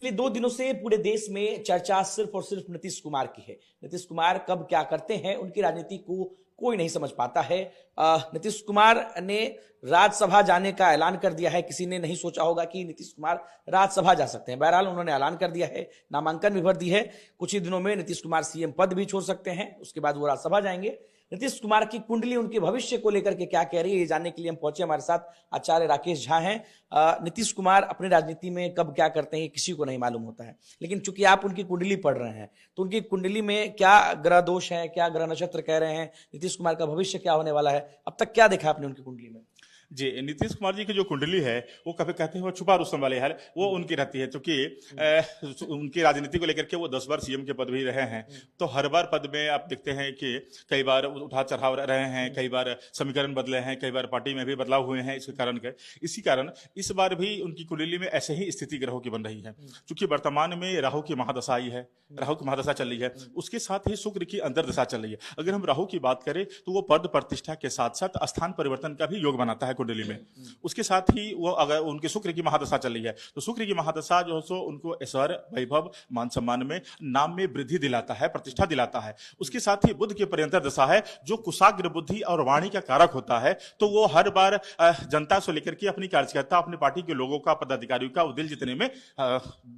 पिछले 2 दिनों से पूरे देश में चर्चा सिर्फ और सिर्फ नीतीश कुमार की है। नीतीश कुमार कब क्या करते हैं, उनकी राजनीति को कोई नहीं समझ पाता है। नीतीश कुमार ने राज्यसभा जाने का ऐलान कर दिया है। किसी ने नहीं सोचा होगा कि नीतीश कुमार राज्यसभा जा सकते हैं। बहरहाल उन्होंने ऐलान कर दिया है, नामांकन भी भर दी है। कुछ ही दिनों में नीतीश कुमार सीएम पद भी छोड़ सकते हैं, उसके बाद वो राज्यसभा जाएंगे। नीतीश कुमार की कुंडली उनके भविष्य को लेकर के क्या कह रही है, ये जानने के लिए हम पहुंचे। हमारे साथ आचार्य राकेश झा हैं। नीतीश कुमार अपनी राजनीति में कब क्या करते हैं किसी को नहीं मालूम होता है, लेकिन चूंकि आप उनकी कुंडली पढ़ रहे हैं तो उनकी कुंडली में क्या ग्रह दोष है, क्या ग्रह नक्षत्र कह रहे हैं, नीतीश कुमार का भविष्य क्या होने वाला है, अब तक क्या देखा आपने उनकी कुंडली में? जी, नीतीश कुमार जी की जो कुंडली है वो कभी कहते हैं वो छुपा रुस्तम वाले हाल वो उनकी रहती है, क्योंकि उनकी राजनीति को लेकर के वो 10 बार सीएम के पद भी रहे हैं। तो हर बार पद में आप देखते हैं कि कई बार उठा चढ़ाव रहे हैं, कई बार समीकरण बदले हैं, कई बार पार्टी में भी बदलाव हुए हैं। इसी कारण इस बार भी उनकी कुंडली में ऐसे ही स्थिति ग्रहों की बन रही है। चूंकि वर्तमान में राहु की महादशा आई है, राहु की महादशा चल रही है, उसके साथ ही शुक्र की अंतर्दशा चल रही है। अगर हम राहु की बात करें तो वो पद प्रतिष्ठा के साथ साथ स्थान परिवर्तन का भी योग बनाता है कुंडली में। उसके साथ ही वो अगर उनके शुक्र की महादशा चल रही है तो शुक्र की महादशा जो है सो उनको ऐश्वर्य, वैभव, मान सम्मान में, नाम में वृद्धि दिलाता है, प्रतिष्ठा दिलाता है। उसके साथ ही बुध की पर्यंतर दशा है जो कुशाग्र बुद्धि और वाणी का कारक होता है। तो वो हर बार जनता से लेकर के अपनी कार्यकर्ता, अपनी पार्टी के लोगों का, पदाधिकारियों का दिल जीतने में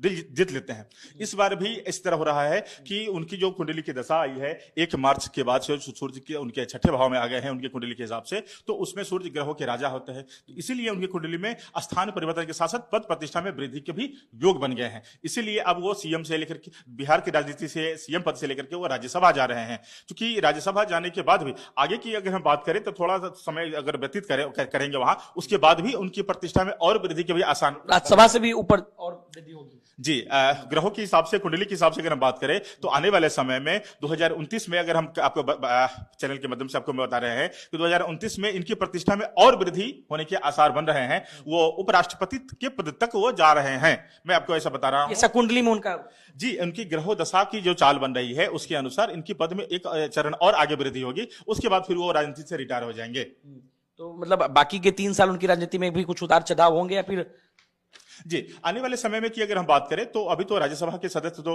दिल जीत लेते हैं। इस बार भी इस तरह हो रहा है कि उनकी जो कुंडली की दशा आई है 1 मार्च के बाद से सूर्य के उनके 6ठे भाव में आ गए हैं उनकी कुंडली के हिसाब से, तो उसमें सूर्य ग्रहों के राजा होते हैं। इसीलिए उनकी कुंडली में स्थान परिवर्तन के साथ साथ पद प्रतिष्ठा में वृद्धि के भी योग बन गए हैं। इसीलिए अब वो सीएम से लेकर के बिहार की राजनीति से, सीएम पद से लेकर के वो राज्यसभा जा रहे हैं। क्योंकि राज्यसभा जाने के बाद भी आगे की अगर हम बात करें तो थोड़ा सा समय अगर व्यतीत करेंगे वहां, उसके बाद भी उनकी प्रतिष्ठा में और वृद्धि के भी आसान, राज्यसभा से भी ऊपर और वृद्धि होगी। जी, ग्रहों के हिसाब से, कुंडली के हिसाब से अगर हम बात करें तो आने वाले समय में 2029 में, अगर हम आपको चैनल के माध्यम से आपको बता रहे हैं कि 2029 में इनकी प्रतिष्ठा में और वृद्धि होने के आसार बन रहे हैं। वो उपराष्ट्रपति के पद तक वो जा रहे हैं, मैं आपको ऐसा बता रहा हूं। ऐसा कुंडली में उनका, जी, उनकी ग्रहों दशा की जो चाल बन रही है उसके अनुसार इनकी पद में एक चरण और आगे वृद्धि होगी। उसके बाद फिर वो राजनीति से रिटायर हो जाएंगे। तो मतलब बाकी के 3 साल उनकी राजनीति में भी कुछ उतार चढ़ाव होंगे या फिर? जी, आने वाले समय में की अगर हम बात करें तो अभी तो राज्यसभा के सदस्य तो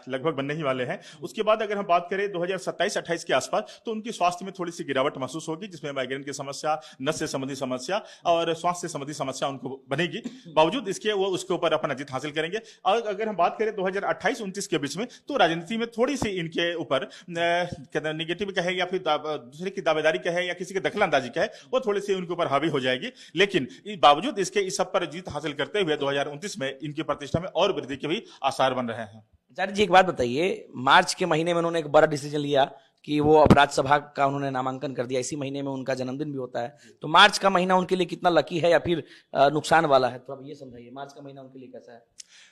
लगभग बनने ही वाले हैं। उसके बाद अगर हम बात करें 2027-28 के आसपास तो उनकी स्वास्थ्य में थोड़ी सी गिरावट महसूस होगी, जिसमें माइग्रेन की समस्या, नस से संबंधी समस्या और स्वास्थ्य से संबंधी समस्या उनको बनेगी। बावजूद इसके वो उसके ऊपर अपना जीत हासिल करेंगे। और अगर हम बात करें 2028-29 के बीच में तो राजनीति में थोड़ी सी इनके ऊपर निगेटिव कहे या फिर दूसरे की दावेदारी कहे या किसी की दखलंदाजी कहे, वो थोड़ी सी उनके ऊपर हावी हो जाएगी। लेकिन बावजूद इसके इस सब पर जीत हासिल करते हुए 2029 में इनकी प्रतिष्ठा में और वृद्धि के भी आसार बन रहे हैं। आचार्य जी, एक बात बताइए, मार्च के महीने में उन्होंने एक बड़ा डिसीजन लिया कि वो अब राज्यसभा का उन्होंने नामांकन कर दिया। इसी महीने में उनका जन्मदिन भी होता है, तो मार्च का महीना उनके लिए कितना लकी है या फिर नुकसान वाला है, थोड़ा ये समझाइए। मार्च का महीना उनके लिए कैसा है?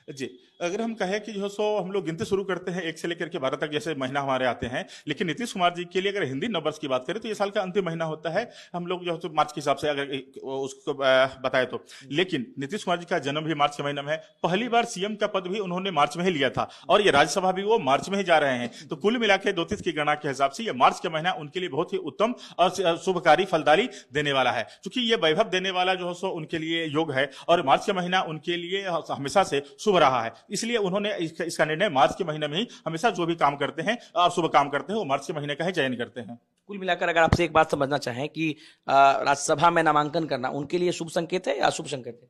जी, अगर हम कहें कि जो सो हम लोग गिनते शुरू करते हैं 1 से लेकर के 12 तक जैसे महीना हमारे आते हैं, लेकिन नीतीश कुमार जी के लिए अगर हिंदी नववर्ष की बात करें तो ये साल का अंतिम महीना होता है। हम लोग जो मार्च के हिसाब से अगर उसको बताए तो, लेकिन नीतीश कुमार जी का जन्म भी मार्च के महीने में है। पहली बार सीएम का पद भी उन्होंने मार्च में ही लिया था और ये राज्यसभा भी वो मार्च में ही जा रहे हैं। तो कुल मिलाकर 32 की गणना के हिसाब से ये मार्च का महीना उनके लिए बहुत ही उत्तम और शुभकारी, फलदायी देने वाला है। क्योंकि ये वैभव देने वाला जो है सो उनके लिए योग है और मार्च का महीना उनके लिए हमेशा से शुभ रहा है। इसलिए उन्होंने इसका निर्णय मार्च के महीने में ही, हमेशा जो भी काम करते हैं और शुभ काम करते हैं वो मार्च के महीने का ही चयन करते हैं। कुल मिलाकर अगर आपसे एक बात समझना चाहें कि राज्यसभा में नामांकन करना उनके लिए शुभ संकेत है या अशुभ संकेत है?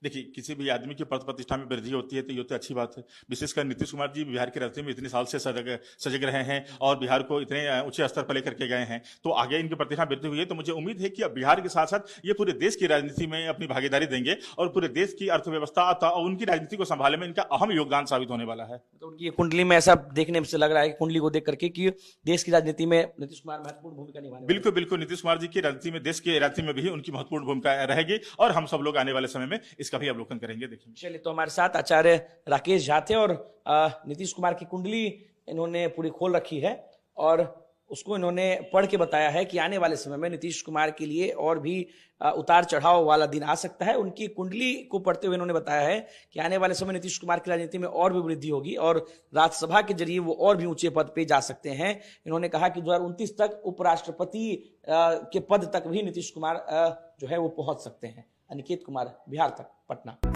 देखिए, किसी भी आदमी की पद प्रतिष्ठा में वृद्धि होती है तो ये तो अच्छी बात है। विशेषकर नीतीश कुमार जी बिहार की राजनीति में इतने साल से सजग रहे हैं और बिहार को इतने ऊंचे स्तर पर लेकर के गए हैं, तो आगे इनकी प्रतिष्ठा वृद्धि हुई है। तो मुझे उम्मीद है कि अब बिहार के साथ साथ ये पूरे देश की राजनीति में अपनी भागीदारी देंगे और पूरे देश की अर्थव्यवस्था और उनकी राजनीति को संभालने में इनका अहम योगदान साबित होने वाला है। तो उनकी कुंडली में ऐसा देखने से लग रहा है, कुंडली को देख करके, कि देश की राजनीति में नीतीश कुमार महत्वपूर्ण भूमिका निभाने। बिल्कुल बिल्कुल, नीतीश कुमार जी की राजनीति में, देश की राजनीति में भी उनकी महत्वपूर्ण भूमिका रहेगी और हम सब लोग आने वाले समय में इसका भी अवलोकन करेंगे। चलिए, तो हमारे साथ आचार्य राकेश झा थे और नीतीश कुमार की कुंडली इन्होंने पूरी खोल रखी है और उसको इन्होंने पढ़ के बताया है कि आने वाले समय में नीतीश कुमार के लिए और भी उतार चढ़ाव वाला दिन आ सकता है। उनकी कुंडली को पढ़ते हुए इन्होंने बताया है कि आने वाले समय नीतीश कुमार की राजनीति में और भी वृद्धि होगी और राज्यसभा के जरिए वो और भी ऊंचे पद पे जा सकते हैं। इन्होंने कहा कि 2029 तक उपराष्ट्रपति के पद तक भी नीतीश कुमार जो है वो पहुंच सकते हैं। अनिकेत कुमार, बिहार तक, पटना।